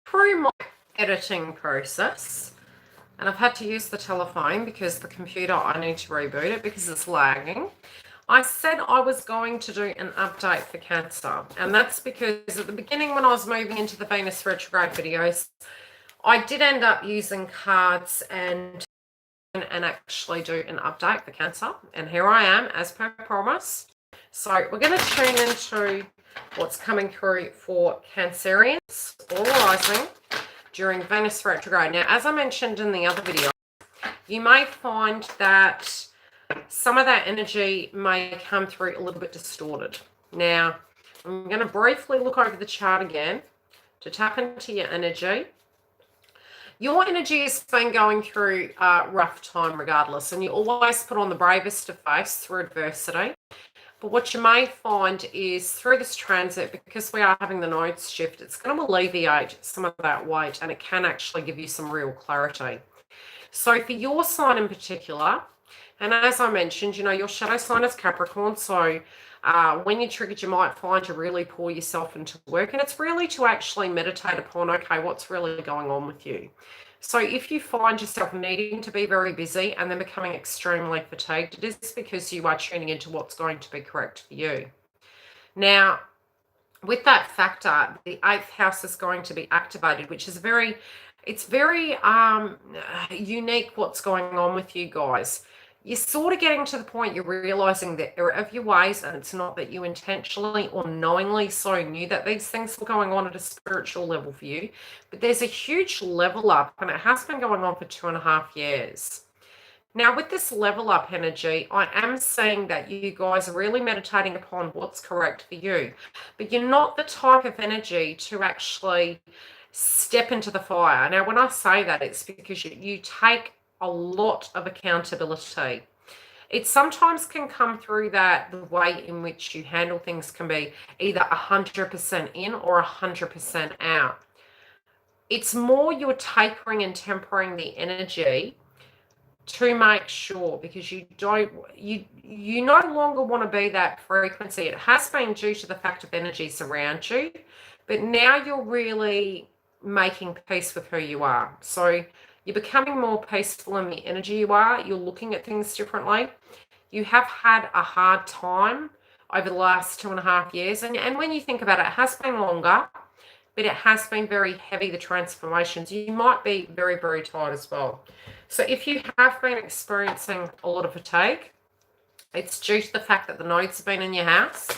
through my editing process, and I've had to use the telephone because the computer, I need to reboot it because it's lagging. I said I was going to do an update for Cancer, and that's because at the beginning when I was moving into the Venus retrograde videos, I did end up using cards and actually do an update for Cancer, and here I am as per promise. So we're going to tune into what's coming through for Cancerians or rising during Venus retrograde. Now, as I mentioned in the other video, you may find that some of that energy may come through a little bit distorted. Now, I'm going to briefly look over the chart again to tap into your energy. Your energy has been going through a rough time regardless, and you always put on the bravest of face through adversity. But what you may find is through this transit, because we are having the nodes shift, it's going to alleviate some of that weight, and it can actually give you some real clarity. So for your sign in particular, and as I mentioned, you know, your shadow sign is Capricorn, so when you're triggered, you might find to really pour yourself into work, and it's really to actually meditate upon, okay, what's really going on with you. So if you find yourself needing to be very busy and then becoming extremely fatigued, it is because you are tuning into what's going to be correct for you. Now, with that factor, the 8th house is going to be activated, which is very unique what's going on with you guys. You're sort of getting to the point you're realizing the error of your ways, and it's not that you intentionally or knowingly so knew that these things were going on at a spiritual level for you, but there's a huge level up, and it has been going on for 2.5 years. Now, with this level up energy, I am seeing that you guys are really meditating upon what's correct for you, but you're not the type of energy to actually step into the fire. Now, when I say that, it's because you take a lot of accountability. It sometimes can come through that the way in which you handle things can be either 100% in or 100% out. It's more you're tapering and tempering the energy to make sure, because you no longer want to be that frequency. It has been due to the fact of energies around you, but now you're really making peace with who you are. So you're becoming more peaceful in the energy you are. You're looking at things differently. You have had a hard time over the last 2.5 years. And when you think about it, it has been longer, but it has been very heavy, the transformations. You might be very, very tired as well. So if you have been experiencing a lot of fatigue, it's due to the fact that the nodes have been in your house.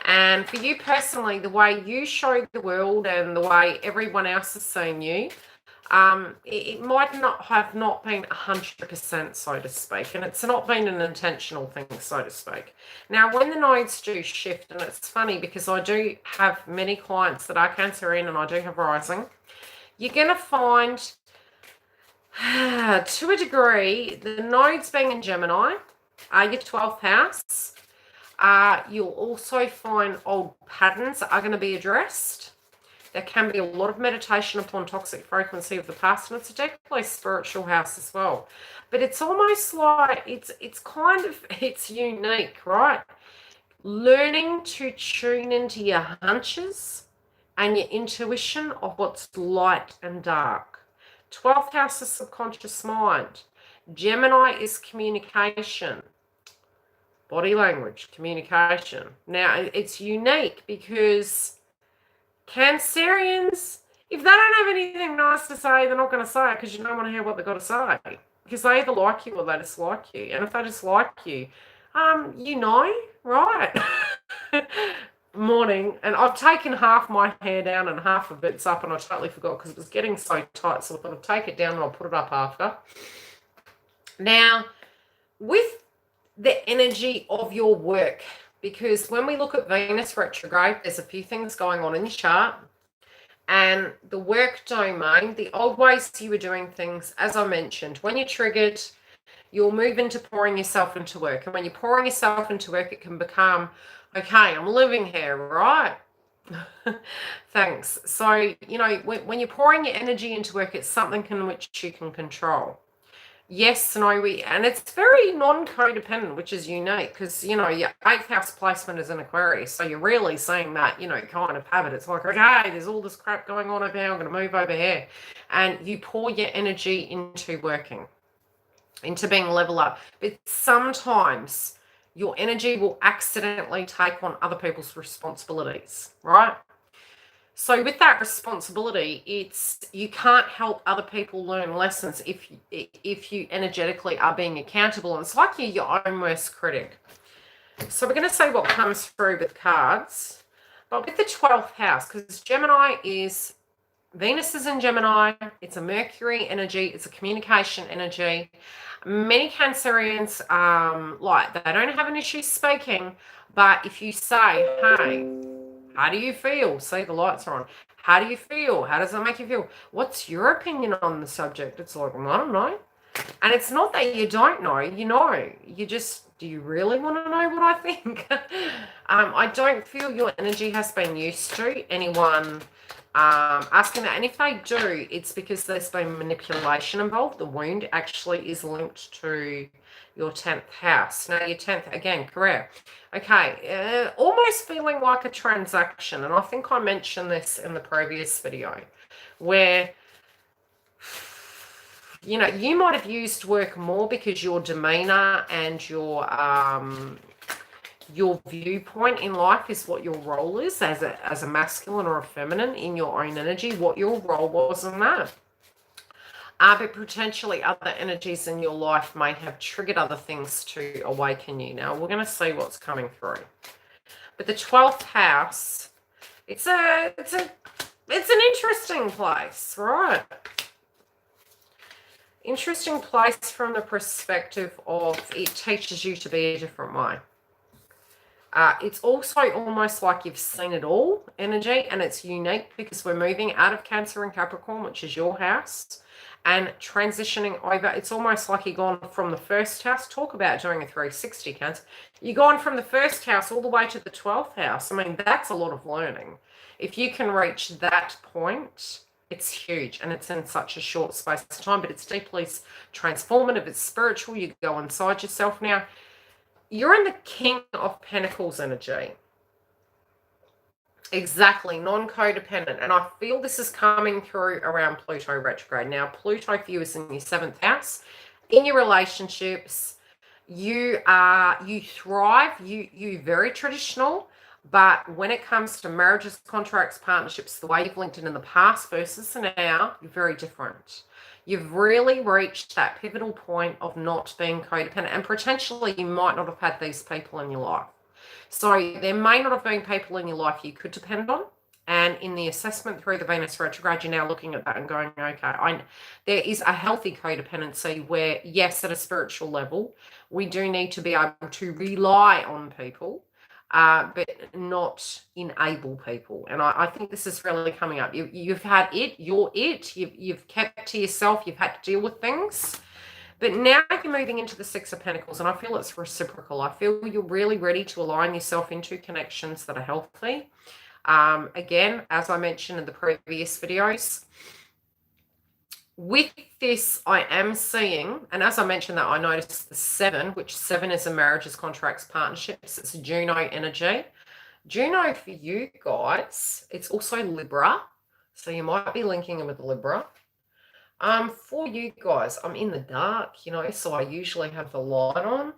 And for you personally, the way you show the world and the way everyone else has seen you, it might not have been 100%, so to speak, and it's not been an intentional thing, so to speak. Now, when the nodes do shift, and it's funny because I do have many clients that are Cancerian and I do have rising, you're going to find, to a degree, the nodes being in Gemini are your 12th house. You'll also find old patterns that are going to be addressed. There can be a lot of meditation upon toxic frequency of the past, and it's definitely a spiritual house as well. But it's almost like it's unique, right? Learning to tune into your hunches and your intuition of what's light and dark. 12th house is subconscious mind. Gemini is communication, body language, communication. Now, it's unique because Cancerians, if they don't have anything nice to say, they're not going to say it because you don't want to hear what they've got to say. Because they either like you or they dislike you. And if they dislike you, you know, right? Morning. And I've taken half my hair down and half of it's up, and I totally forgot because it was getting so tight. So I thought I'd take it down and I'll put it up after. Now, with the energy of your work, because when we look at Venus retrograde, there's a few things going on in your chart. And the work domain, the old ways you were doing things, as I mentioned, when you're triggered, you'll move into pouring yourself into work. And when you're pouring yourself into work, it can become, okay, I'm living here, right? Thanks. So, you know, when you're pouring your energy into work, it's something in which you can control. Yes, no, and it's very non-codependent, which is unique because, your eighth house placement is in Aquarius. So you're really seeing that, kind of habit. It's like, okay, there's all this crap going on over here. I'm going to move over here. And you pour your energy into working, into being level up. But sometimes your energy will accidentally take on other people's responsibilities, right? So with that responsibility, it's you can't help other people learn lessons if you energetically are being accountable. And it's like you're your own worst critic. So we're going to see what comes through with cards. But with the 12th house, because Gemini is, Venus is in Gemini, it's a Mercury energy, it's a communication energy. Many Cancerians, they don't have an issue speaking, but if you say, hey, how do you feel? See, the lights are on. How do you feel? How does it make you feel? What's your opinion on the subject? It's like, I don't know. And it's not that you don't know, you know. You just, do you really want to know what I think? I don't feel your energy has been used to anyone asking that. And if they do, it's because there's been manipulation involved. The wound actually is linked to your 10th house. Now, your 10th, again, career. Okay, almost feeling like a transaction. And I think I mentioned this in the previous video, where, you might have used work more because your demeanor and your viewpoint in life is what your role is as a masculine or a feminine in your own energy, what your role was in that. But potentially other energies in your life may have triggered other things to awaken you. Now, we're going to see what's coming through. But the 12th house, it's an interesting place, right? Interesting place from the perspective of it teaches you to be a different way. It's also almost like you've seen it all energy, and it's unique because we're moving out of Cancer and Capricorn, which is your house, and transitioning over. It's almost like you've gone from the first house. Talk about doing a 360, Cancer. You've gone from the first house all the way to the 12th house. I mean, that's a lot of learning. If you can reach that point, it's huge, and it's in such a short space of time, but it's deeply transformative. It's spiritual. You go inside yourself now. You're in the King of Pentacles energy. Exactly, non-codependent. And I feel this is coming through around Pluto retrograde. Now, Pluto for you is in your 7th house. In your relationships, you thrive, you're very traditional, but when it comes to marriages, contracts, partnerships, the way you've linked it in the past versus now, you're very different. You've really reached that pivotal point of not being codependent, and potentially you might not have had these people in your life. So there may not have been people in your life you could depend on. And in the assessment through the Venus retrograde, you're now looking at that and going, okay, there is a healthy codependency where, yes, at a spiritual level, we do need to be able to rely on people, but not enable people. And I think this is really coming up. You've had it, you're it, you've kept to yourself, you've had to deal with things. But now you're moving into the 6 of Pentacles, and I feel it's reciprocal. I feel you're really ready to align yourself into connections that are healthy. Again, as I mentioned in the previous videos, with this, I am seeing, and as I mentioned that, I noticed the 7, which 7 is in marriages, contracts, partnerships. It's a Juno energy. Juno for you guys, it's also Libra. So you might be linking in with Libra. For you guys, I'm in the dark, so I usually have the light on.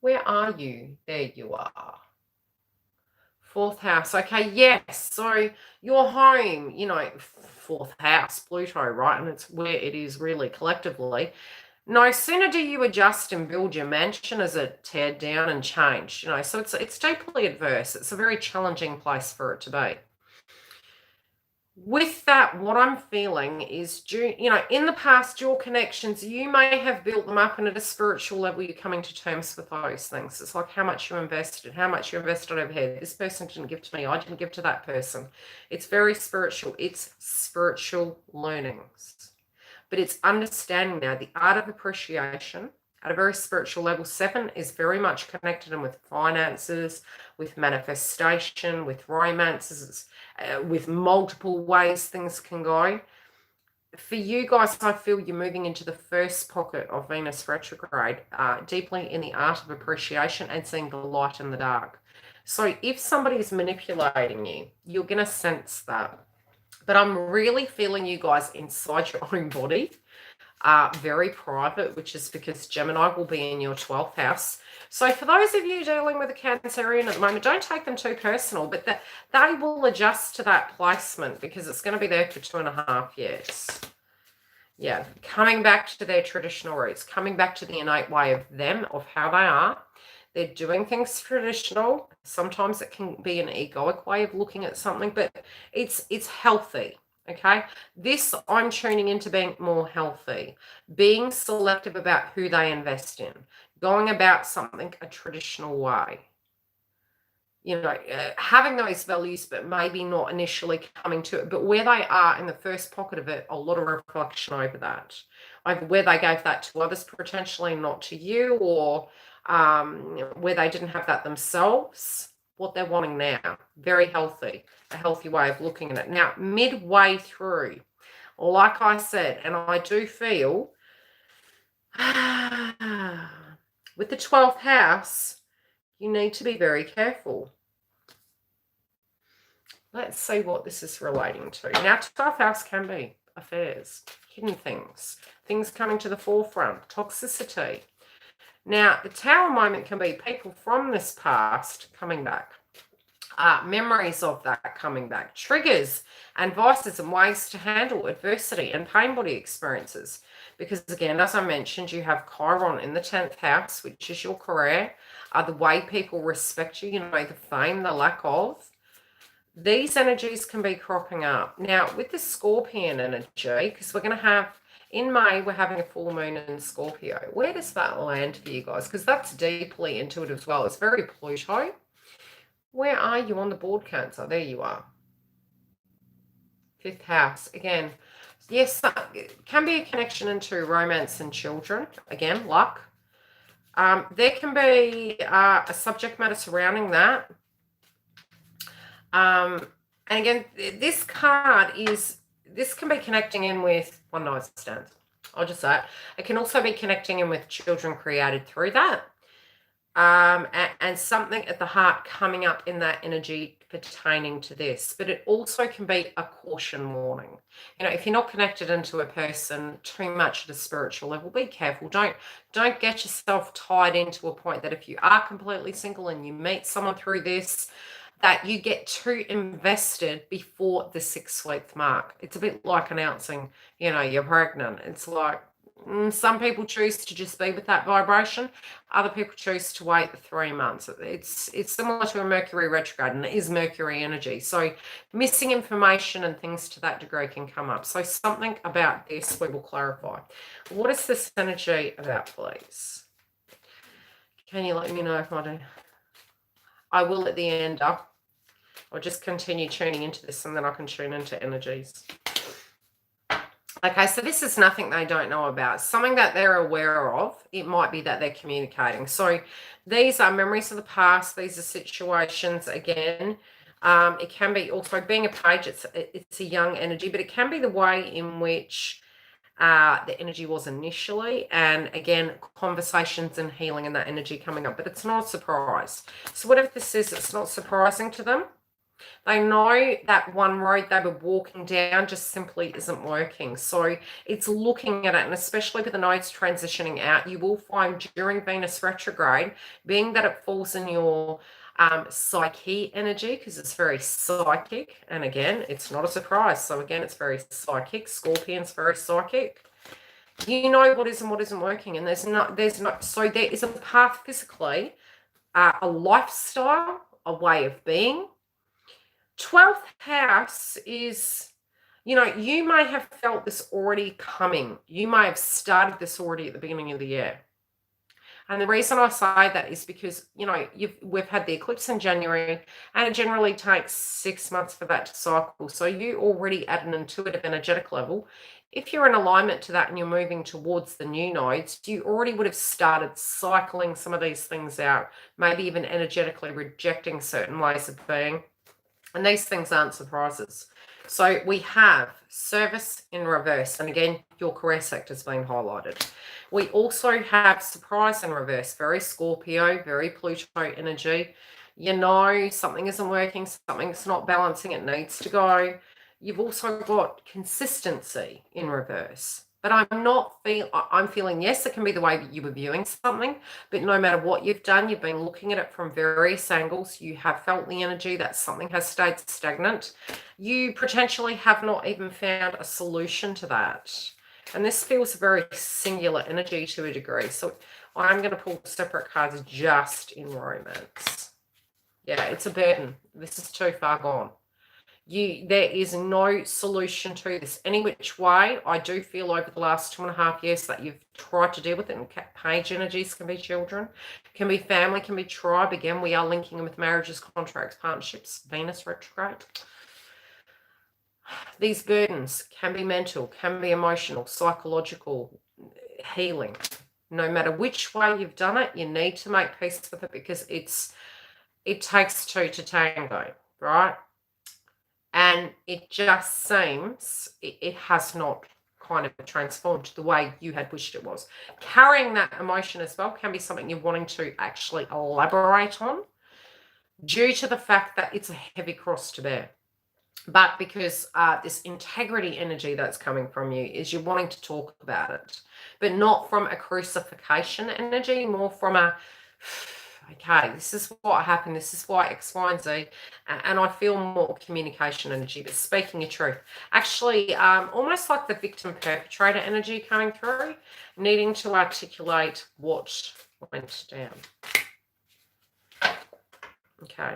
Where are you? There you are. 4th house. Okay, yes. So your home, 4th house, Pluto, right? And it's where it is really collectively. No sooner do you adjust and build your mansion as it tear down and change, so it's deeply adverse. It's a very challenging place for it to be. With that, what I'm feeling is, in the past, your connections, you may have built them up, and at a spiritual level, you're coming to terms with those things. It's like how much you invested over here. This person didn't give to me. I didn't give to that person. It's very spiritual. It's spiritual learnings. But it's understanding now the art of appreciation at a very spiritual level. 7 is very much connected in with finances, with manifestation, with romances, with multiple ways things can go. for you guys, I feel you're moving into the first pocket of Venus retrograde, deeply in the art of appreciation and seeing the light in the dark. So if somebody is manipulating you, you're going to sense that. But I'm really feeling you guys inside your own body, very private, which is because Gemini will be in your 12th house. So for those of you dealing with a Cancerian at the moment, don't take them too personal, but they will adjust to that placement because it's going to be there for 2.5 years. Yeah, coming back to their traditional roots, coming back to the innate way of them, of how they are. They're doing things traditional. Sometimes it can be an egoic way of looking at something, but it's healthy. Okay, this I'm tuning into being more healthy, being selective about who they invest in, going about something a traditional way. You know, having those values, but maybe not initially coming to it. But where they are in the first pocket of it, a lot of reflection over that, over where they gave that to others, potentially not to you, or where they didn't have that themselves. What they're wanting now, very healthy, a healthy way of looking at it. Now, midway through, like I said, and I do feel with the 12th house, you need to be very careful. Let's see what this is relating to. Now, 12th house can be affairs, hidden things, things coming to the forefront, toxicity. Now, the Tower moment can be people from this past coming back, memories of that coming back, triggers and vices and ways to handle adversity and pain body experiences. Because again, as I mentioned, you have Chiron in the 10th house, which is your career, the way people respect you, you know, the fame, the lack of. These energies can be cropping up. Now, with the Scorpion energy, because we're going to have, in May, we're having a full moon in Scorpio. Where does that land for you guys? Because that's deeply intuitive as well. It's very Pluto. Where are you on the board, Cancer? There you are. 5th house. Again, yes, it can be a connection into romance and children. Again, luck. There can be a subject matter surrounding that. And again, this card this can be connecting in with one night stands. I'll just say it. It can also be connecting in with children created through that. And something at the heart coming up in that energy pertaining to this. But it also can be a caution warning. You know, if you're not connected into a person too much at a spiritual level, be careful. Don't get yourself tied into a point that if you are completely single and you meet someone through this, that you get too invested before the 6-week mark. It's a bit like announcing, you know, you're pregnant. It's like some people choose to just be with that vibration. Other people choose to wait the 3 months. It's similar to a Mercury retrograde, and it is Mercury energy. So missing information and things to that degree can come up. So something about this we will clarify. What is this energy about, please? Can you let me know if I do? I will at the end. I'll just continue tuning into this and then I can tune into energies. Okay, so this is nothing they don't know about. Something that they're aware of. It might be that they're communicating. So these are memories of the past. These are situations, again. It can be also being a page. It's a young energy, but it can be the way in which the energy was initially. And again, conversations and healing and that energy coming up. But it's not a surprise. So whatever this is, it's not surprising to them. They know that one road they were walking down just simply isn't working. So it's looking at it, and especially with the nodes transitioning out, you will find during Venus retrograde, being that it falls in your psyche energy, because it's very psychic. And again, it's not a surprise. So again, it's very psychic. Scorpion's very psychic. You know what is and what isn't working. And so there is a path physically, a lifestyle, a way of being. 12th house is, you know, you may have felt this already coming. You may have started this already at the beginning of the year. And the reason I say that is because, you know, we've had the eclipse in January, and it generally takes 6 months for that to cycle. So you already at an intuitive energetic level, if you're in alignment to that and you're moving towards the new nodes, you already would have started cycling some of these things out, maybe even energetically rejecting certain ways of being. And these things aren't surprises. So we have service in reverse. And again, your career sector has been highlighted. We also have surprise in reverse, very Scorpio, very Pluto energy. You know, something isn't working, something's not balancing, it needs to go. You've also got consistency in reverse. But I'm feeling, yes, it can be the way that you were viewing something, but no matter what you've done, you've been looking at it from various angles. You have felt the energy that something has stayed stagnant. You potentially have not even found a solution to that. And this feels a very singular energy to a degree. So I'm going to pull separate cards just in romance. Yeah, it's a burden. This is too far gone. There is no solution to this any which way. I do feel over the last 2.5 years that you've tried to deal with it. And page energies can be children, can be family, can be tribe. Again, we are linking them with marriages, contracts, partnerships, Venus retrograde. These burdens can be mental, can be emotional, psychological, healing. No matter which way you've done it, you need to make peace with it, because it takes two to tango, right? And it just seems it has not kind of transformed the way you had wished it was. Carrying that emotion as well can be something you're wanting to actually elaborate on, due to the fact that it's a heavy cross to bear. But because this integrity energy that's coming from you is you're wanting to talk about it, but not from a crucifixion energy, more from a, okay, this is what happened, this is why X, Y, and Z, and I feel more communication energy, but speaking your truth. Actually, almost like the victim perpetrator energy coming through, needing to articulate what went down. Okay.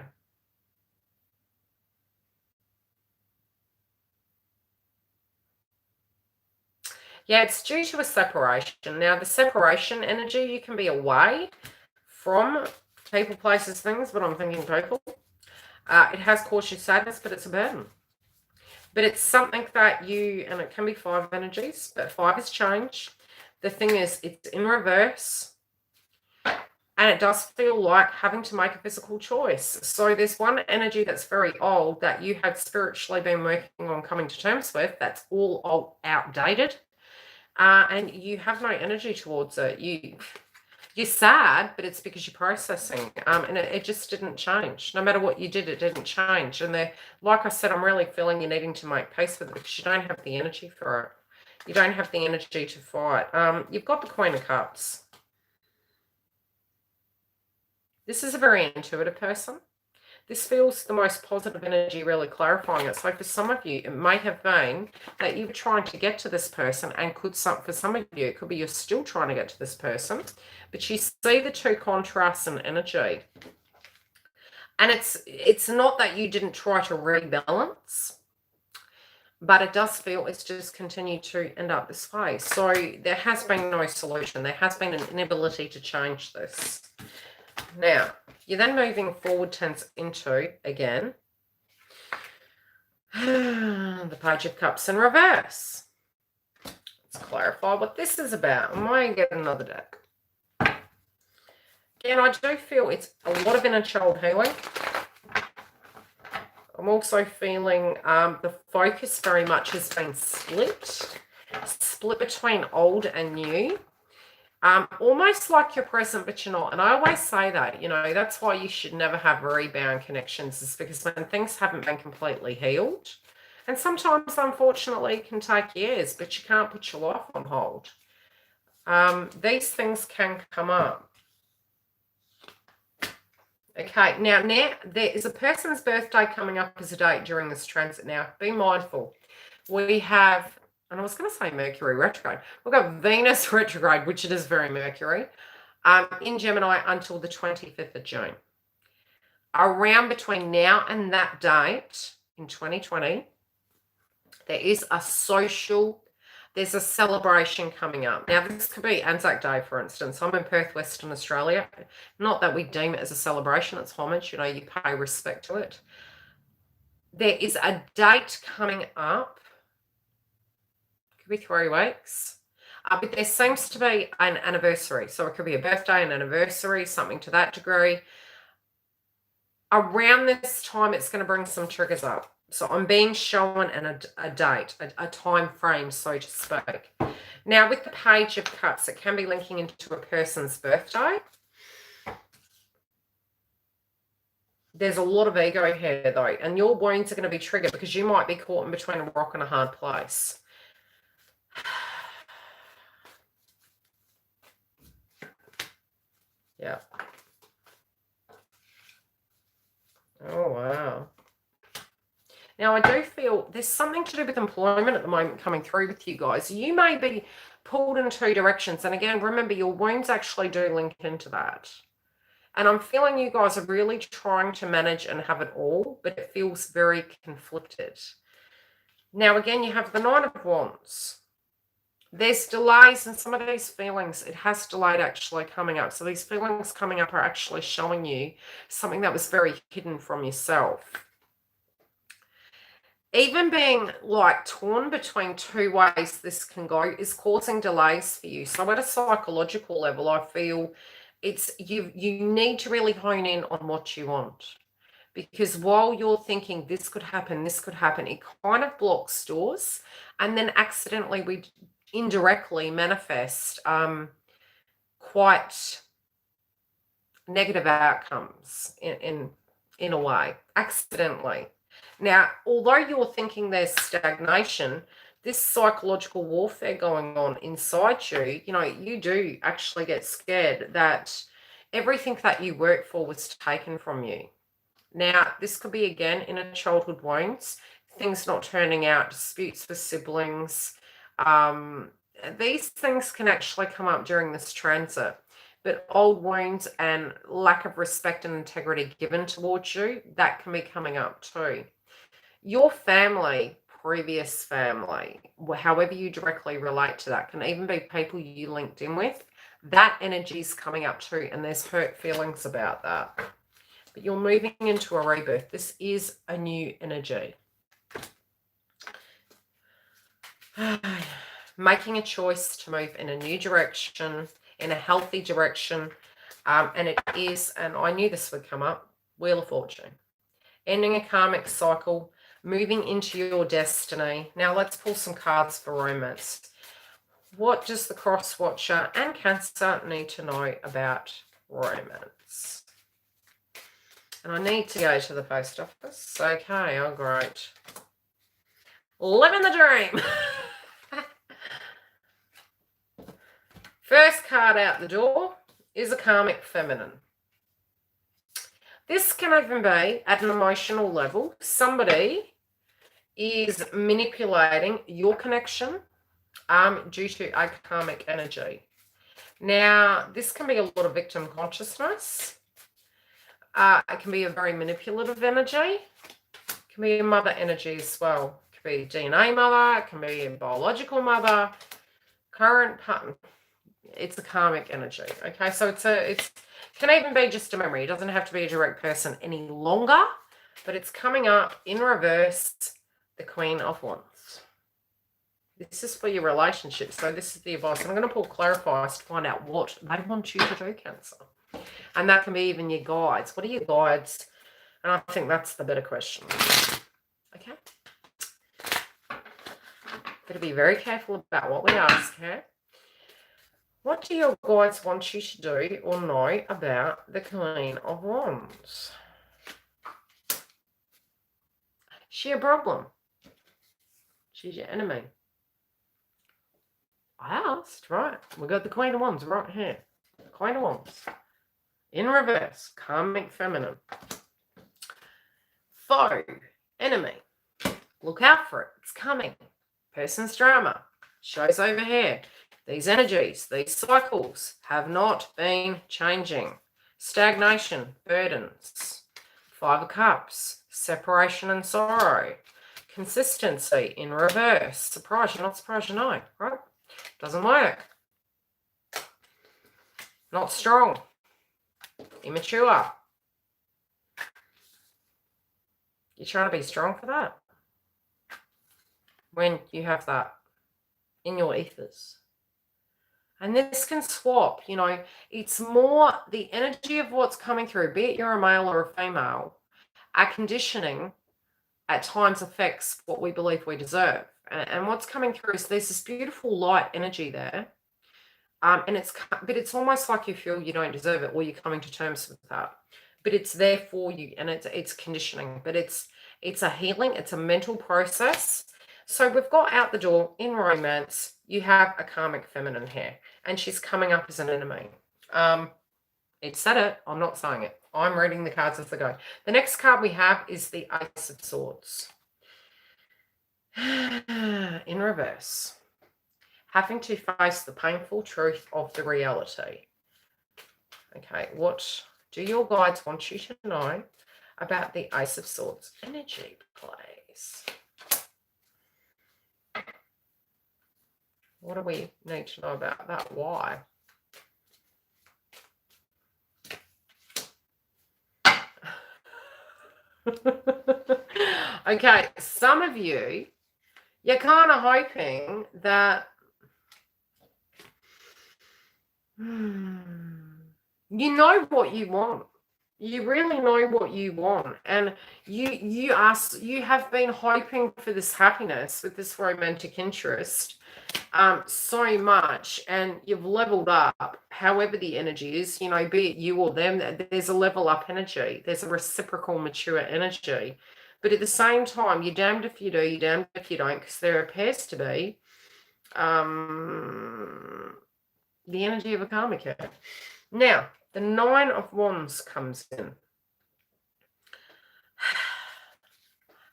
Yeah, it's due to a separation. Now, the separation energy, you can be away from people, places, things, but I'm thinking people. It has caused you sadness, but it's a burden. But it's something that and it can be 5 energies, but 5 is change. The thing is, it's in reverse. And it does feel like having to make a physical choice. So there's one energy that's very old that you have spiritually been working on coming to terms with, that's all outdated. And you have no energy towards it. You're sad, but it's because you're processing. And it just didn't change. No matter what you did, it didn't change. And like I said, I'm really feeling you needing to make peace with it, because you don't have the energy for it. You don't have the energy to fight. You've got the Queen of Cups. This is a very intuitive person. This feels the most positive energy, really clarifying it. So for some of you, it may have been that you were trying to get to this person, and for some of you, it could be you're still trying to get to this person, but you see the two contrasts in energy. And it's not that you didn't try to rebalance, but it does feel it's just continued to end up this way. So there has been no solution. There has been an inability to change this. Now, you're then moving forward tense into, again, the Page of Cups in reverse. Let's clarify what this is about. I might get another deck. Again, I do feel it's a lot of inner child healing. I'm also feeling the focus very much has been split between old and new. Almost like you're present, but you're not. And I always say that, that's why you should never have rebound connections, is because when things haven't been completely healed, and sometimes, unfortunately, it can take years, but you can't put your life on hold. These things can come up. Okay, now there is a person's birthday coming up as a date during this transit. Now, be mindful. We have... and I was going to say Mercury retrograde. We've got Venus retrograde, which it is very Mercury, in Gemini until the 25th of June. Around between now and that date in 2020, there is there's a celebration coming up. Now, this could be Anzac Day, for instance. I'm in Perth, Western Australia. Not that we deem it as a celebration. It's homage. You pay respect to it. There is a date coming up. Could be 3 weeks. But there seems to be an anniversary. So it could be a birthday, an anniversary, something to that degree. Around this time, it's going to bring some triggers up. So I'm being shown a date, a time frame, so to speak. Now, with the Page of Cups, it can be linking into a person's birthday. There's a lot of ego here, though, and your wounds are going to be triggered because you might be caught in between a rock and a hard place. Yeah. Oh, wow. Now, I do feel there's something to do with employment at the moment coming through with you guys. You may be pulled in two directions. And again, remember, your wounds actually do link into that. And I'm feeling you guys are really trying to manage and have it all, but it feels very conflicted. Now, again, you have the Nine of Wands. There's delays in some of these feelings. It has delayed actually coming up. So these feelings coming up are actually showing you something that was very hidden from yourself. Even being like torn between two ways this can go is causing delays for you. So at a psychological level, I feel it's you need to really hone in on what you want. Because while you're thinking this could happen, it kind of blocks doors. And then accidentally we indirectly manifest quite negative outcomes in a way, accidentally. Now, although you're thinking there's stagnation, this psychological warfare going on inside you, you do actually get scared that everything that you worked for was taken from you. Now, this could be, again, inner childhood wounds, things not turning out, disputes with siblings. These things can actually come up during this transit. But old wounds and lack of respect and integrity given towards you, that can be coming up too. Your family, previous family, however you directly relate to that, can even be people you linked in with. That energy is coming up too, and there's hurt feelings about that. But you're moving into a rebirth. This is a new energy. Making a choice to move in a new direction, in a healthy direction. And it is, and I knew this would come up, Wheel of Fortune. Ending a karmic cycle, moving into your destiny. Now let's pull some cards for romance. What does the Cross Watcher and Cancer need to know about romance? And I need to go to the post office. Okay, oh great. Living the dream. First card out the door is a karmic feminine. This can even be at an emotional level. Somebody is manipulating your connection due to a karmic energy. Now, this can be a lot of victim consciousness. It can be a very manipulative energy. It can be a mother energy as well. It can be a DNA mother. It can be a biological mother. Current partner. It's a karmic energy. Okay, so it can even be just a memory. It doesn't have to be a direct person any longer, but it's coming up in reverse. The Queen of Wands. This is for your relationship. So this is the advice. I'm going to pull clarifiers to find out what they want you to do, Cancer. And that can be even your guides. What are your guides? And I think that's the better question. Okay. Got to be very careful about what we ask, okay? What do your guides want you to do or know about the Queen of Wands? Is she a problem? She's your enemy. I asked, right? We got the Queen of Wands right here. Queen of Wands. In reverse, karmic feminine. Foe, enemy. Look out for it. It's coming. Person's drama. Shows over here. These energies, these cycles have not been changing. Stagnation, burdens. Five of Cups, separation and sorrow. Consistency in reverse. Surprise, you're not surprised, you know, right? Doesn't work. Not strong. Immature. You're trying to be strong for that. When you have that in your ethers. And this can swap, it's more the energy of what's coming through, be it you're a male or a female, are conditioning at times affects what we believe we deserve. And what's coming through is there's this beautiful light energy there. And but it's almost like you feel you don't deserve it, or you're coming to terms with that. But it's there for you, and it's conditioning. But it's a healing, it's a mental process. So we've got out the door in romance, you have a karmic feminine here, and she's coming up as an enemy. It said it, I'm not saying it. I'm reading the cards as they go. The next card we have is the Ace of Swords. In reverse. Having to face the painful truth of the reality. Okay, what do your guides want you to know about the Ace of Swords energy, please? What do we need to know about that? Why? Okay, some of you, you're kind of hoping that you know what you want. You really know what you want, and you have been hoping for this happiness with this romantic interest so much, and you've leveled up. However the energy is, you know, be it you or them, there's a level up energy. There's a reciprocal mature energy. But at the same time, you're damned if you do, you're damned if you don't, because there appears to be the energy of a karmic here. Now, the Nine of Wands comes in.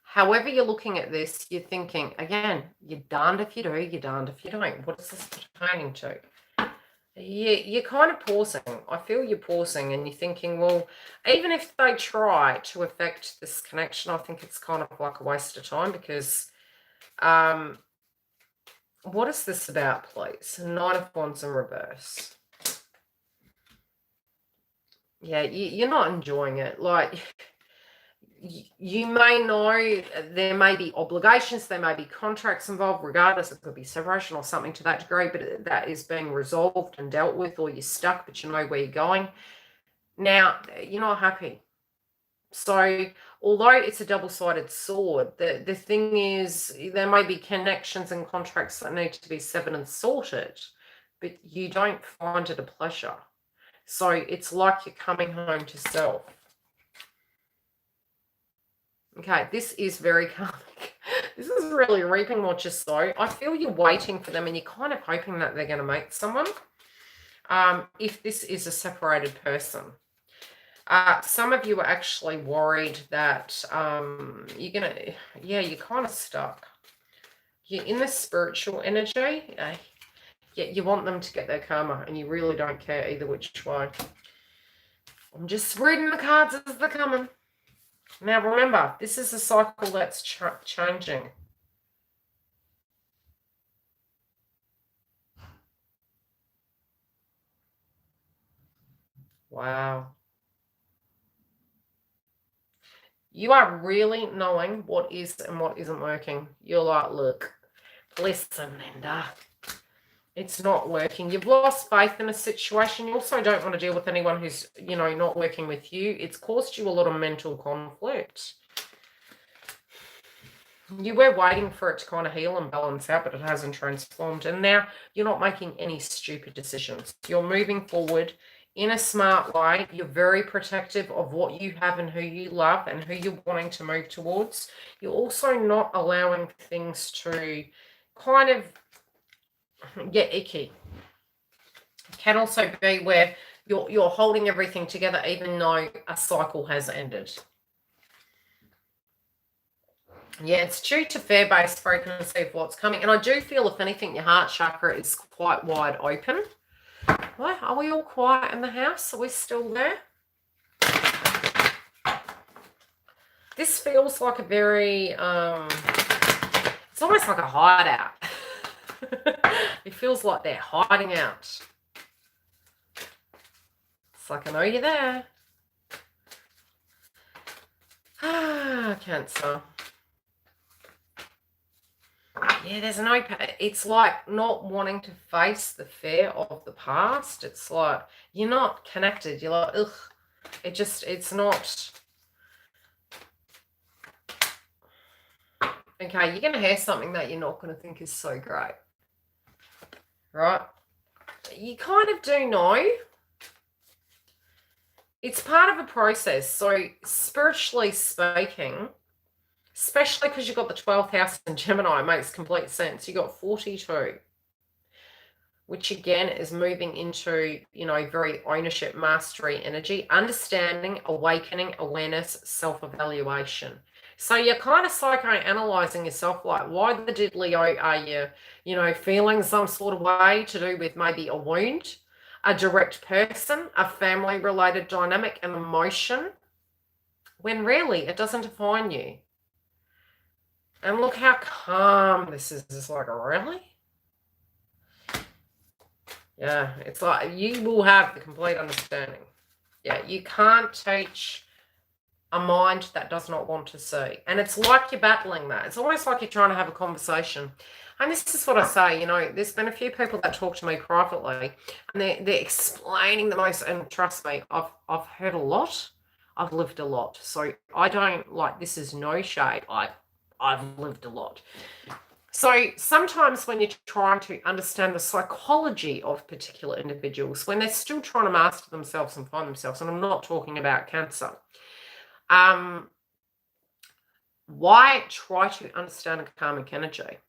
However you're looking at this, you're thinking, again, you're darned if you do, you're darned if you don't. What is this pertaining to? You're kind of pausing. I feel you're pausing, and you're thinking, well, even if they try to affect this connection, I think it's kind of like a waste of time, because what is this about, please? Nine of Wands in reverse. Yeah, you're not enjoying it. Like, you may know there may be obligations, there may be contracts involved, regardless, it could be separation or something to that degree, but that is being resolved and dealt with, or you're stuck, but you know where you're going. Now, you're not happy. So, although it's a double-sided sword, the thing is, there may be connections and contracts that need to be severed and sorted, but you don't find it a pleasure. So, it's like you're coming home to self. Okay, this is very karmic. This is really reaping what you sow. I feel you're waiting for them, and you're kind of hoping that they're going to meet someone. If this is a separated person. Some of you are actually worried that you're kind of stuck. You're in the spiritual energy. You want them to get their karma, and you really don't care either which way. I'm just reading the cards as they're coming. Now, remember, this is a cycle that's changing. Wow. You are really knowing what is and what isn't working. You're like, look, listen, Linda, it's not working. You've lost faith in a situation. You also don't want to deal with anyone who's, not working with you. It's caused you a lot of mental conflict. You were waiting for it to kind of heal and balance out, but it hasn't transformed. And now you're not making any stupid decisions. You're moving forward in a smart way. You're very protective of what you have and who you love and who you're wanting to move towards. You're also not allowing things to kind of get icky. It can also be where you're holding everything together even though a cycle has ended. Yeah, it's due to fear-based frequency of what's coming. And I do feel, if anything, your heart chakra is quite wide open. What? Are we all quiet in the house? Are we still there? This feels like a very, it's almost like a hideout. It feels like they're hiding out. It's like, I know you're there. Cancer. Yeah, there's no, it's like not wanting to face the fear of the past. It's like, you're not connected. You're like, ugh, it's not. Okay, you're going to hear something that you're not going to think is so great. Right? You kind of do know. It's part of a process. So spiritually speaking, especially because you've got the 12th house in Gemini, it makes complete sense. You got 42, which again is moving into, very ownership, mastery energy, understanding, awakening, awareness, self-evaluation. So you're kind of psychoanalyzing yourself, like, why the diddly are you, feeling some sort of way to do with maybe a wound, a direct person, a family-related dynamic, an emotion, when really it doesn't define you. And look how calm this is. It's like, really? Yeah, it's like you will have the complete understanding. Yeah, you can't teach a mind that does not want to see. And it's like you're battling that. It's almost like you're trying to have a conversation. And this is what I say, there's been a few people that talk to me privately and they're explaining the most, and trust me, I've heard a lot. I've lived a lot. So I don't this is no shade. I've lived a lot. So sometimes when you're trying to understand the psychology of particular individuals, when they're still trying to master themselves and find themselves, and I'm not talking about cancer, why try to understand a karmic energy?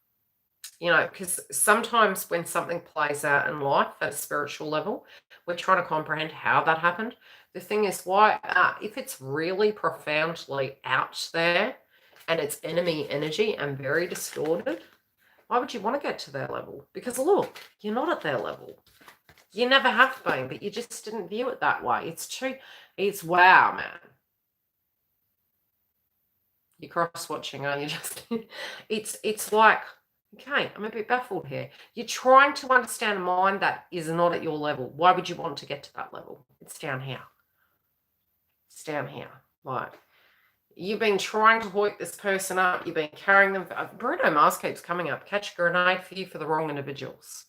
Because sometimes when something plays out in life at a spiritual level, we're trying to comprehend how that happened. The thing is, why, if it's really profoundly out there and it's enemy energy and very distorted, why would you want to get to their level? Because look, you're not at their level. You never have been, but you just didn't view it that way. It's wow, man. You're cross-watching, are you? It's like, okay, I'm a bit baffled here. You're trying to understand a mind that is not at your level. Why would you want to get to that level? It's down here. It's down here. Like, you've been trying to hoik this person up. You've been carrying them. Bruno Mars keeps coming up. Catch a grenade for you for the wrong individuals.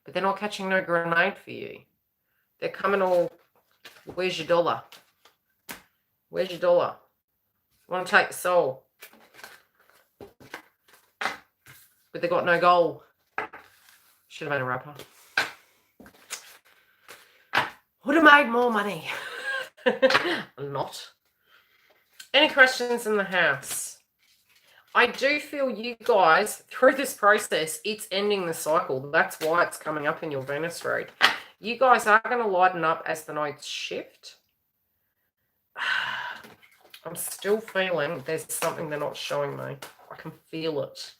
But they're not catching no grenade for you. They're coming all, where's your dollar? Where's your dollar? Want to take the soul. But they got no goal. Should have made a rapper. Would have made more money. Not. Any questions in the house? I do feel you guys, through this process, it's ending the cycle. That's why it's coming up in your Venus read. You guys are going to lighten up as the nights shift. I'm still feeling there's something they're not showing me. I can feel it.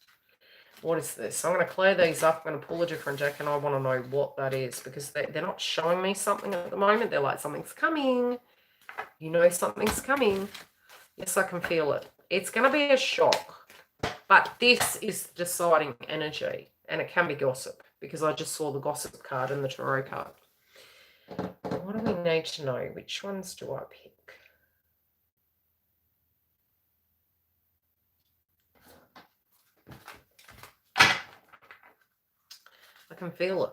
What is this? I'm going to clear these up. I'm going to pull a different deck, and I want to know what that is, because they're not showing me something at the moment. They're like, something's coming. Something's coming. Yes, I can feel it. It's going to be a shock, but this is deciding energy, and it can be gossip, because I just saw the gossip card and the tarot card. What do we need to know? Which ones do I pick? I can feel it.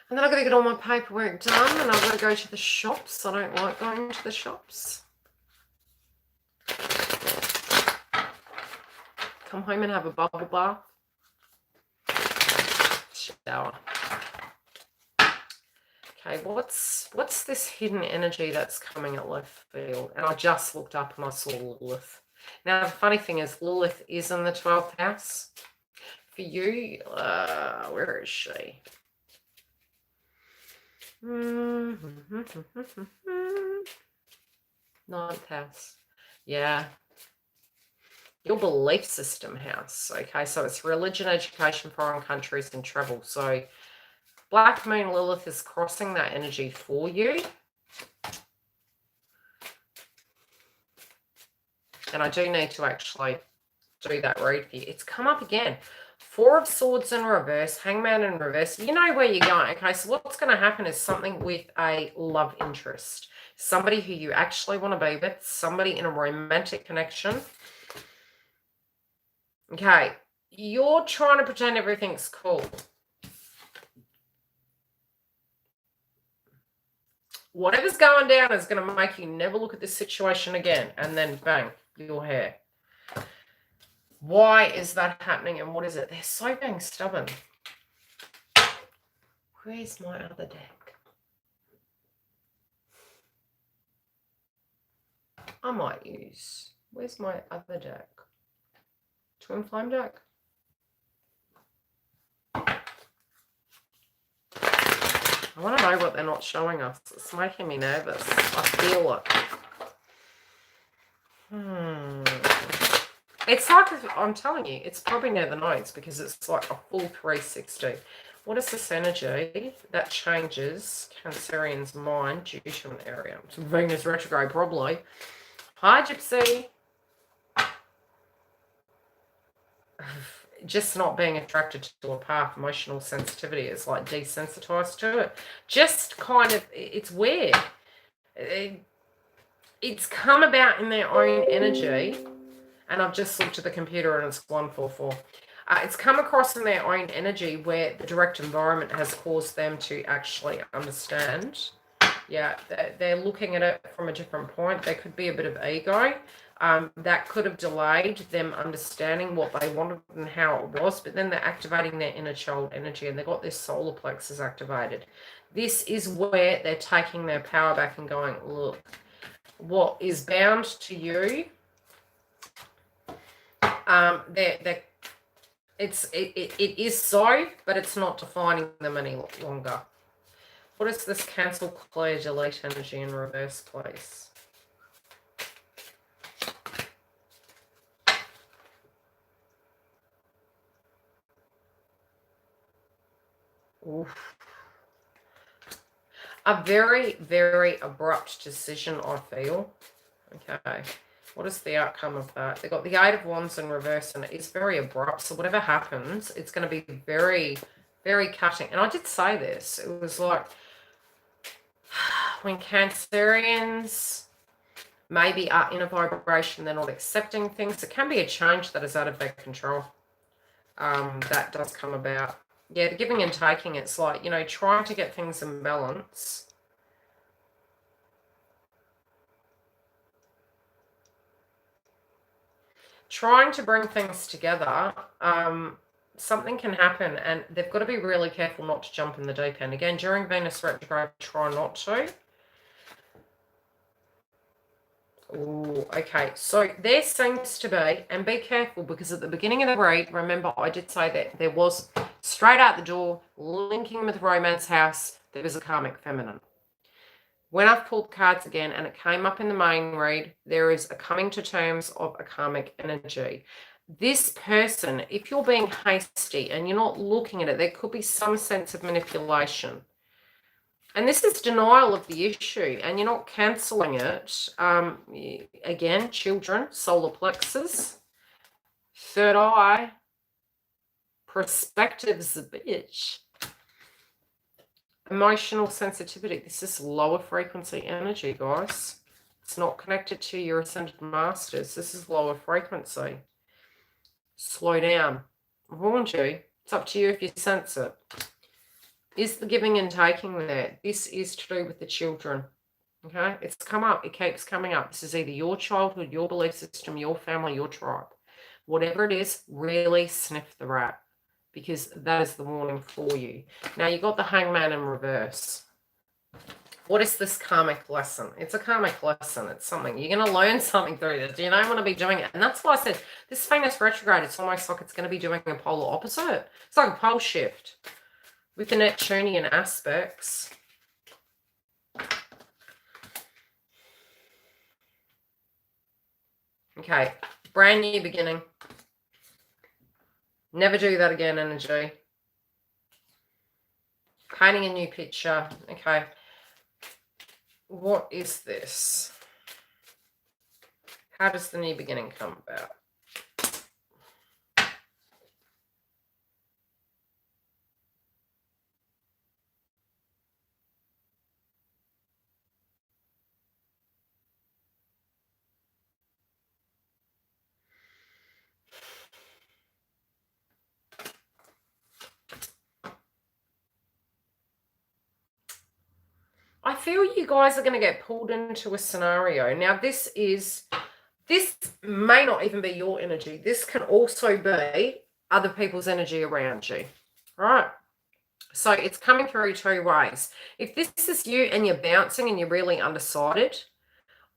And then I've got to get all my paperwork done, and I've got to go to the shops. I don't like going to the shops. Come home and have a bubble bath. Shower. Okay, what's this hidden energy that's coming at left field? And I just looked up and I saw Lilith. Now, the funny thing is, Lilith is in the 12th house. For you, where is she? Ninth house. Yeah. Your belief system house. Okay, so it's religion, education, foreign countries, and travel. So Black Moon Lilith is crossing that energy for you. And I do need to actually do that read for you. It's come up again. Four of Swords in reverse, Hangman in reverse. You know where you're going. Okay, so what's going to happen is something with a love interest. Somebody who you actually want to be with. Somebody in a romantic connection. Okay, you're trying to pretend everything's cool. Whatever's going down is going to make you never look at this situation again. And then, bang, your hair. Why is that happening and what is it? They're so being stubborn. Where's my other deck? I might use... Where's my other deck? Twin Flame deck? I want to know what they're not showing us. It's making me nervous. I feel it. It's like, I'm telling you, it's probably near the notes because it's like a full 360. What is this energy that changes Cancerian's mind due to an area? It's Venus retrograde, probably. Hi, Gypsy. Just not being attracted to a path, emotional sensitivity is like desensitized to it. Just kind of, it's weird. It's come about in their own energy, and I've just looked at the computer and it's 144. It's come across in their own energy where the direct environment has caused them to actually understand. Yeah, they're looking at it from a different point. There could be a bit of ego. That could have delayed them understanding what they wanted and how it was, but then they're activating their inner child energy and they've got their solar plexus activated. This is where they're taking their power back and going, look, what is bound to you, it is so, but it's not defining them any longer. What is this cancel, clear, delete energy in reverse, please? Oof. A very, very abrupt decision, I feel. Okay. What is the outcome of that? They've got the Eight of Wands in reverse, and it is very abrupt. So whatever happens, it's going to be very, very cutting. And I did say this. It was like when Cancerians maybe are in a vibration, they're not accepting things. It can be a change that is out of their control. That does come about. Yeah, the giving and taking, it's like, you know, trying to get things in balance. Trying to bring things together, something can happen, and they've got to be really careful not to jump in the deep end. Again, during Venus retrograde, try not to. Oh, okay. So there seems to be, and be careful because at the beginning of the read, remember I did say that there was straight out the door, linking with Romance House, there was a karmic feminine. When I've pulled cards again and it came up in the main read, there is a coming to terms of a karmic energy. This person, if you're being hasty and you're not looking at it, there could be some sense of manipulation. And this is denial of the issue, and you're not cancelling it. Again, children, solar plexus, third eye, perspective's a bitch. Emotional sensitivity. This is lower frequency energy, guys. It's not connected to your ascended masters. This is lower frequency. Slow down. I warned you. It's up to you if you sense it. Is the giving and taking there? This is to do with the children. Okay? It's come up. It keeps coming up. This is either your childhood, your belief system, your family, your tribe. Whatever it is, really sniff the rat, because that is the warning for you. Now, you got the Hangman in reverse. What is this karmic lesson? It's a karmic lesson. It's something. You're going to learn something through this. You don't want to be doing it. And that's why I said this Venus retrograde, it's almost like it's going to be doing a polar opposite. It's like a pole shift with the Neptunian aspects. Okay, brand new beginning. Never do that again, energy. Painting a new picture. Okay. What is this? How does the new beginning come about? I feel you guys are going to get pulled into a scenario. Now, this is This may not even be your energy. This can also be other people's energy around you, right? So it's coming through two ways. If this is you and you're bouncing and you're really undecided,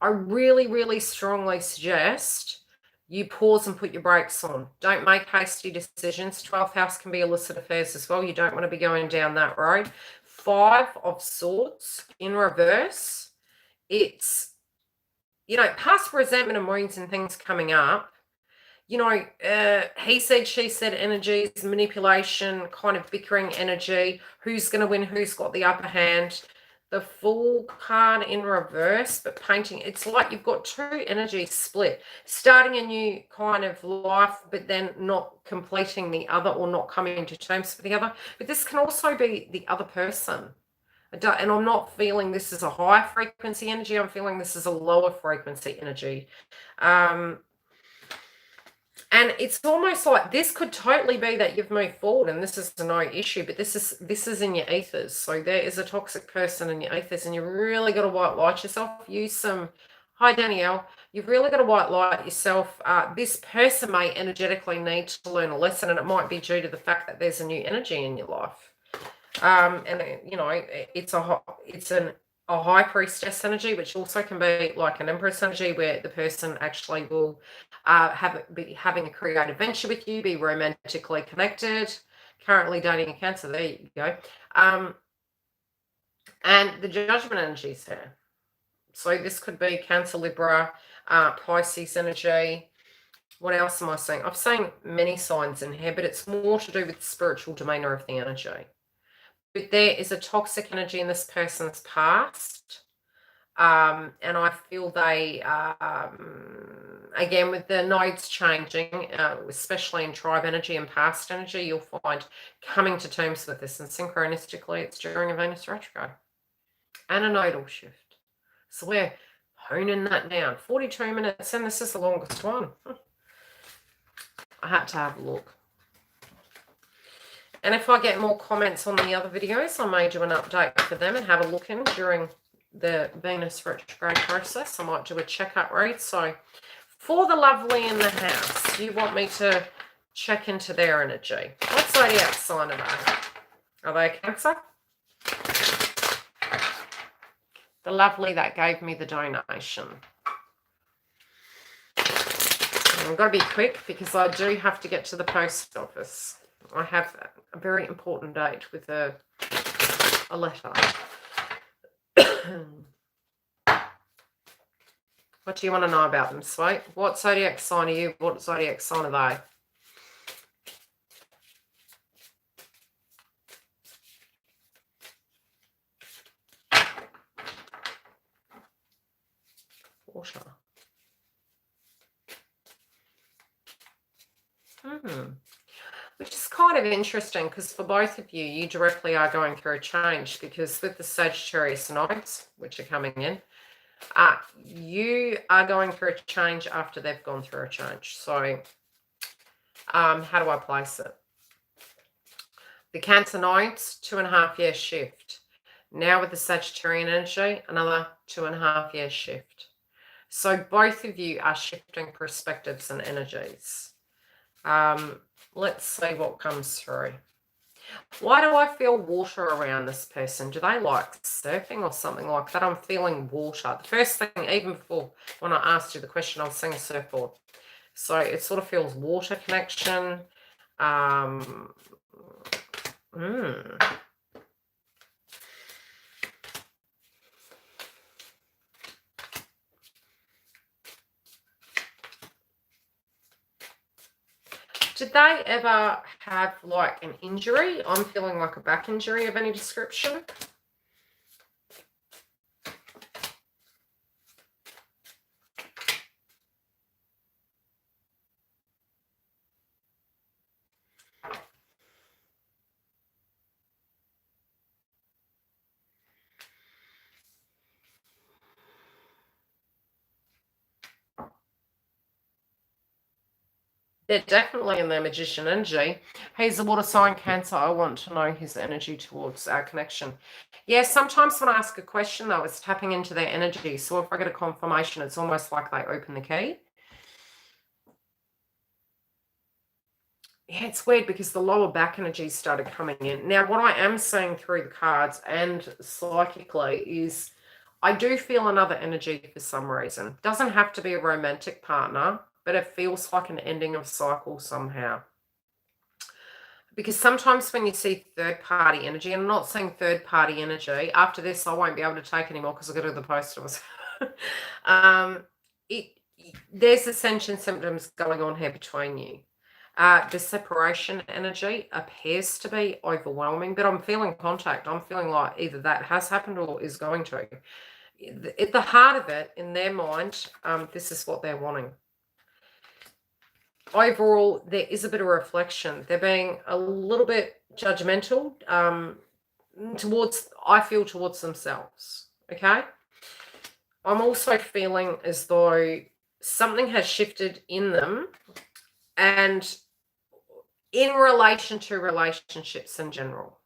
I really, really strongly suggest you pause and put your brakes on. Don't make hasty decisions. 12th house can be illicit affairs as well. You don't want to be going down that road. 5 of Swords in reverse. It's, past resentment and wounds and things coming up. He said, she said energies, manipulation, kind of bickering energy. Who's going to win? Who's got the upper hand? The Fool card in reverse, but painting. It's like you've got two energies split. Starting a new kind of life, but then not completing the other or not coming to terms with the other. But this can also be the other person. And I'm not feeling this is a high frequency energy. I'm feeling this is a lower frequency energy. And it's almost like this could totally be that you've moved forward and this is no issue, but this is in your ethers. So there is a toxic person in your ethers and you really got to white light yourself. Hi Danielle, you've really got to white light yourself. This person may energetically need to learn a lesson, and it might be due to the fact that there's a new energy in your life. It's a high priestess energy, which also can be like an empress energy, where the person actually will be having a creative venture with you, be romantically connected, currently dating a Cancer. There you go. And the Judgment energy is here. So this could be Cancer, Libra, Pisces energy. What else am I saying? I've seen many signs in here, but it's more to do with the spiritual demeanor of the energy. But there is a toxic energy in this person's past. And I feel they, again, with the nodes changing, especially in tribe energy and past energy, you'll find coming to terms with this. And synchronistically, it's during a Venus retrograde and a nodal shift. So we're honing that down. 42 minutes, and this is the longest one. I had to have a look. And if I get more comments on the other videos, I may do an update for them and have a look in during the Venus retrograde process. I might do a checkup read. So for the lovely in the house, you want me to check into their energy. What zodiac sign are they? Are they Cancer? The lovely that gave me the donation. I've got to be quick because I do have to get to the post office. I have a very important date with a letter. What do you want to know about them, sweet? What zodiac sign are you? What zodiac sign are they? Water. Which is kind of interesting because for both of you, you directly are going through a change, because with the Sagittarius nodes, which are coming in, you are going through a change after they've gone through a change. So how do I place it? The Cancer nodes, 2.5 year shift. Now with the Sagittarian energy, another 2.5 year shift. So both of you are shifting perspectives and energies. Let's see what comes through. Why do I feel water around this person? Do they like surfing or something like that? I'm feeling water. The first thing, even before when I asked you the question, I was seeing a surfboard. So it sort of feels water connection. Did they ever have like an injury? I'm feeling like a back injury of any description. They're definitely in their magician energy. He's a water sign, Cancer. I want to know his energy towards our connection. Yeah, sometimes when I ask a question, though, it's tapping into their energy. So if I get a confirmation, it's almost like they open the key. Yeah, it's weird because the lower back energy started coming in. Now, what I am seeing through the cards and psychically is I do feel another energy for some reason. Doesn't have to be a romantic partner, but it feels like an ending of a cycle somehow. Because sometimes when you see third party energy, and I'm not saying third party energy, after this I won't be able to take anymore because I've got to do the posters. it there's ascension symptoms going on here between you. The separation energy appears to be overwhelming, but I'm feeling contact. I'm feeling like either that has happened or is going to. At the heart of it, in their mind, this is what they're wanting. Overall, there is a bit of reflection. They're being a little bit judgmental towards themselves. Okay. I'm also feeling as though something has shifted in them and in relation to relationships in general.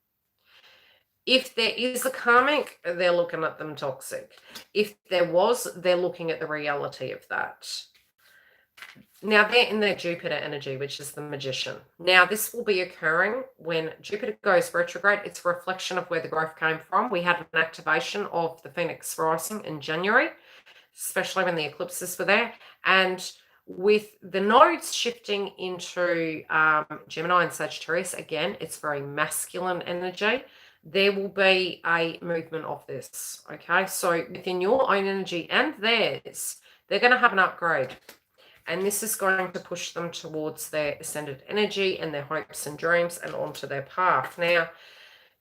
If there is a karmic, they're looking at them toxic. If there was, they're looking at the reality of that. Now, they're in their Jupiter energy, which is the magician. Now, this will be occurring when Jupiter goes retrograde. It's a reflection of where the growth came from. We had an activation of the Phoenix rising in January, especially when the eclipses were there. And with the nodes shifting into Gemini and Sagittarius, again, it's very masculine energy. There will be a movement of this, okay? So within your own energy and theirs, they're going to have an upgrade. And this is going to push them towards their ascended energy and their hopes and dreams and onto their path. Now,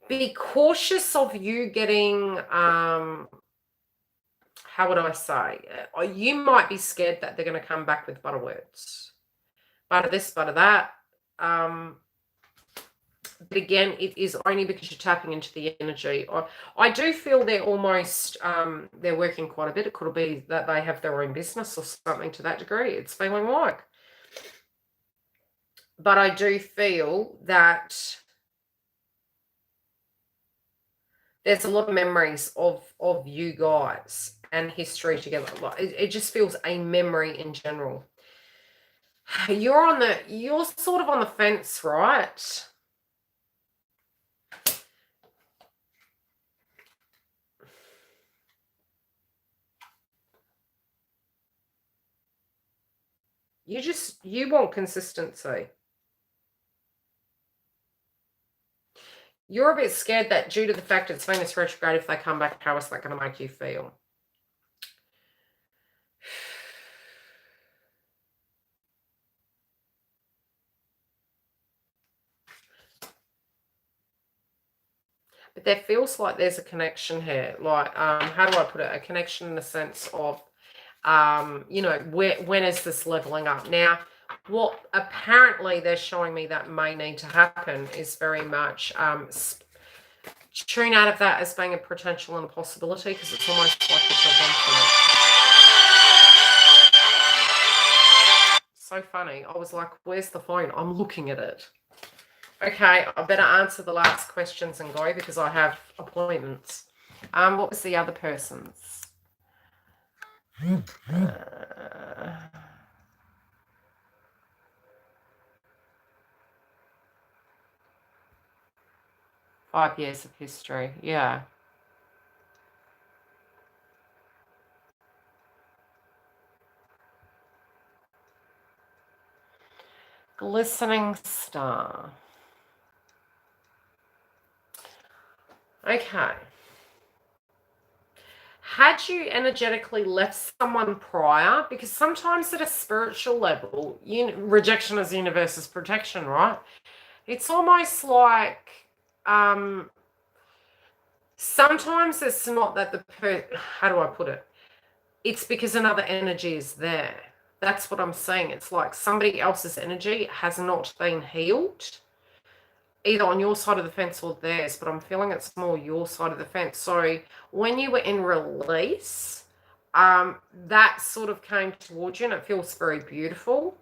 be cautious of you getting, how would I say? You might be scared that they're going to come back with butter words. Butter this, butter that. But again, it is only because you're tapping into the energy. I do feel they're almost, they're working quite a bit. It could be that they have their own business or something to that degree. It's feeling like. But I do feel that there's a lot of memories of you guys and history together. It just feels a memory in general. You're sort of on the fence, right? You want consistency. You're a bit scared that due to the fact it's Venus retrograde, if they come back, how is that going to make you feel? But there feels like there's a connection here. Like, how do I put it? A connection in the sense of, when is this leveling up? Now, what apparently they're showing me that may need to happen is very much tune out of that as being a potential and a possibility, because it's almost like it's preventing it. So funny. I was like, where's the phone? I'm looking at it. Okay, I better answer the last questions and go because I have appointments. What was the other person's? 5 years of history, yeah. Glistening star. Okay. Had you energetically left someone prior? Because sometimes at a spiritual level, rejection is the universe's protection, right? It's almost like sometimes it's not that how do I put it? It's because another energy is there. That's what I'm saying. It's like somebody else's energy has not been healed, either on your side of the fence or theirs, but I'm feeling it's more your side of the fence. So when you were in release, that sort of came towards you and it feels very beautiful.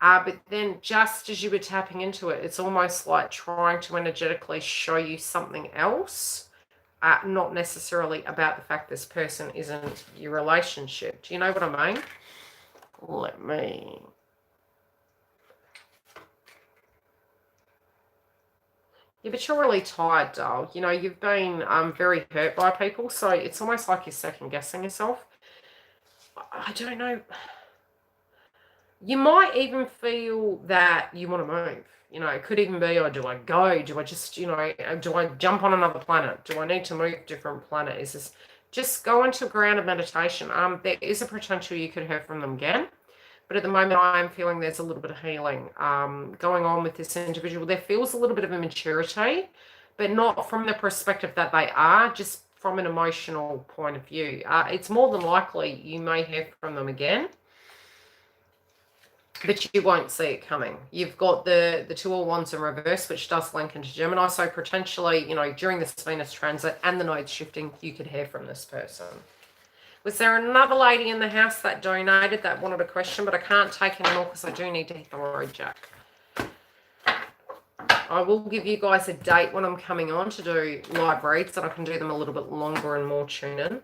But then just as you were tapping into it, it's almost like trying to energetically show you something else, not necessarily about the fact this person isn't your relationship. Do you know what I mean? Let me... Yeah, but you're really tired, doll. You know, you've been very hurt by people, so it's almost like you're second-guessing yourself. I don't know. You might even feel that you want to move. You know, it could even be, oh, do I go? Do I just, you know, do I jump on another planet? Do I need to move different planet? Is this just go into grounded meditation? There is a potential you could hear from them again. But at the moment, I'm feeling there's a little bit of healing going on with this individual. There feels a little bit of immaturity, but not from the perspective that they are, just from an emotional point of view. It's more than likely you may hear from them again, but you won't see it coming. You've got the Two of Wands in reverse, which does link into Gemini. So potentially, you know, during this Venus transit and the nodes shifting, you could hear from this person. Was there another lady in the house that donated that wanted a question, but I can't take any more because I do need to hit the road, Jack. I will give you guys a date when I'm coming on to do live reads, and I can do them a little bit longer and more tune in.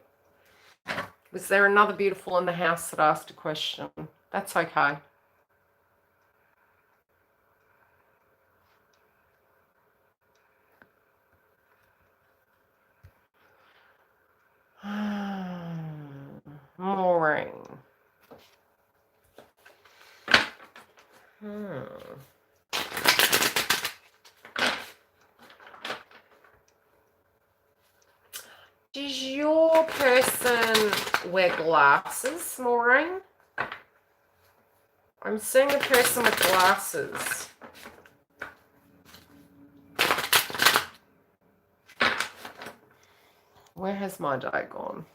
Was there another beautiful in the house that asked a question? That's okay. Maureen. Does your person wear glasses, Maureen? I'm seeing a person with glasses. Where has my day gone?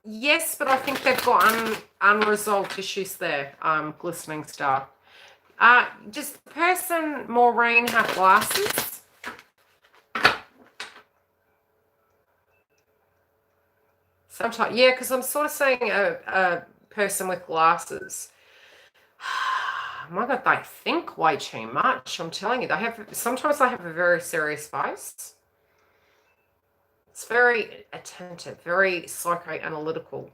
Yes, but I think they've got unresolved issues there, glistening star. Does the person, Maureen, have glasses? Sometimes, yeah, because I'm sort of seeing a person with glasses. My God, they think way too much. I'm telling you, sometimes they have a very serious face. It's very attentive, very psychoanalytical.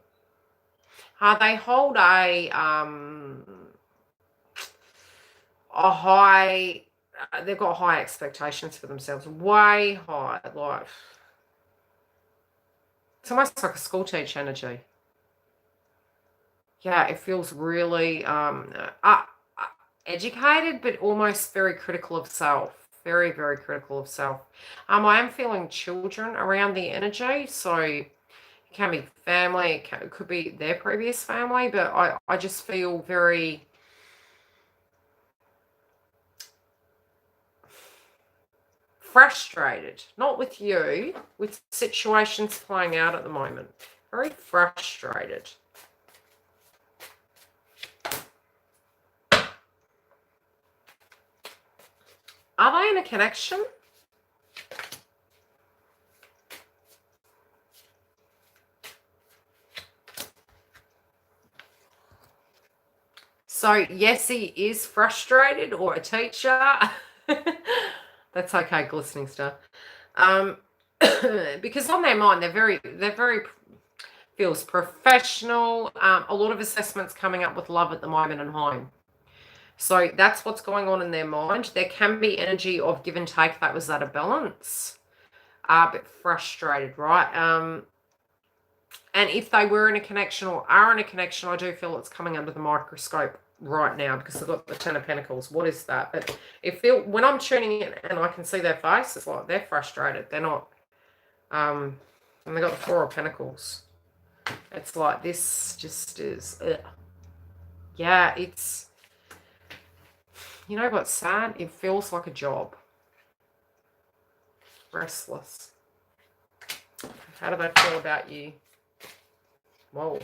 They hold a high, they've got high expectations for themselves, way high. Like, it's almost like a school teacher energy. Yeah, it feels really educated, but almost very critical of self. Very, very critical of self. I am feeling children around the energy, so it can be family, it could be their previous family, but I just feel very frustrated. Not with you, with situations playing out at the moment. Very frustrated. Are they in a connection? So, yes, he is frustrated, or a teacher. That's okay, glistening star. Because on their mind, they're very feels professional. A lot of assessments coming up with love at the moment and home. So that's what's going on in their mind. There can be energy of give and take that was at a balance. But frustrated, right? And if they were in a connection or are in a connection, I do feel it's coming under the microscope right now because they've got the Ten of Pentacles. What is that? But when I'm tuning in and I can see their face, it's like they're frustrated. They're not. And they got the Four of Pentacles. It's like this just is. Ugh. Yeah, it's. You know what's sad? It feels like a job. Restless. How do they feel about you? Whoa.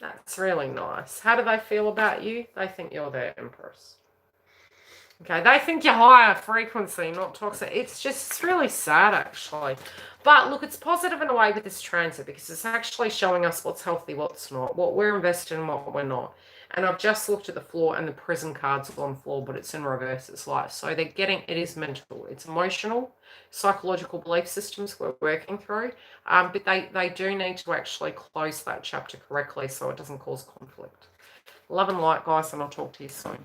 That's really nice. How do they feel about you? They think you're their empress. Okay, they think you're higher frequency, not toxic. It's really sad, actually. But look, it's positive in a way with this transit because it's actually showing us what's healthy, what's not, what we're invested in, what we're not. And I've just looked at the floor and the prison card's on the floor, but it's in reverse. It's light. So they're getting, it is mental. It's emotional, psychological belief systems we're working through. But they do need to actually close that chapter correctly so it doesn't cause conflict. Love and light, guys, and I'll talk to you soon.